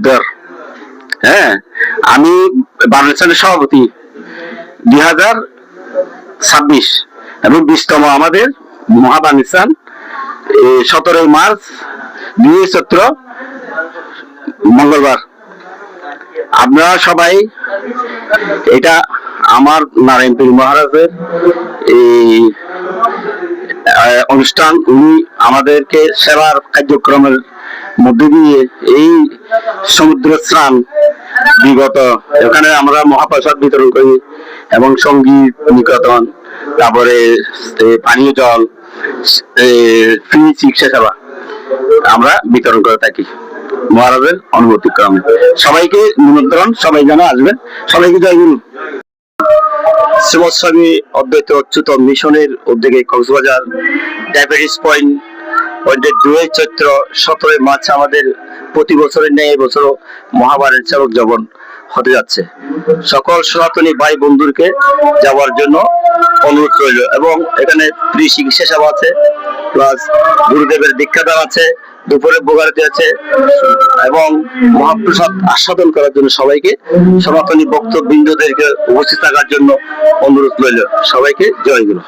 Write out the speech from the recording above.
উদ্ধার। হ্যাঁ, আমি বাংলাদেশের সভাপতি 2026 এবং 20তম আমাদের মহাবানিসান 17 মার্চ 2 চৈত্র মঙ্গলবার। আপনারা সবাই, এটা আমার নারায়ণপুর মহারাজের এই অনুষ্ঠান। উনি আমাদেরকে সেবার কার্যক্রমের মধ্যে দিয়ে এই সমুদ্র স্নান বিগত, এখানে আমরা মহাপ্রসাদ বিতরণ করি এবং সঙ্গীত নিকেতন, তারপরে পানীয় জল, ফ্রি চিকিৎসা সেবা আমরা বিতরণ করে থাকি মহারাজের অনুমতি ক্রমে। সবাইকে নিমন্ত্রণ, সবাই যেন আসবেন। সবাইকে জয় গুরু। শ্রীমৎস্বামী অদ্বৈত অচ্যুত মিশনের উদ্যোগে কক্সবাজার ডায়াবেটিস পয়েন্টের 2 চৈত্র 17 মার্চ আমাদের প্রতি বছরের ন্যায় এবছরও মহাবারের চালক যাপন হতে যাচ্ছে। সকল সনাতনী ভাই বন্ধুকে যাওয়ার জন্য অনুরোধ রইল। এবং এখানে ফ্রি চিকিৎসা সেবা আছে, প্লাস গুরুদেবের দীক্ষাদান আছে, দুপুরে ভোগারতি আছে এবং মহাপ্রসাদ আস্বাদন করার জন্য সবাইকে, সনাতনী ভক্তবৃন্দদেরকে উপস্থিত থাকার জন্য অনুরোধ রইল। সবাইকে জয় গুরু।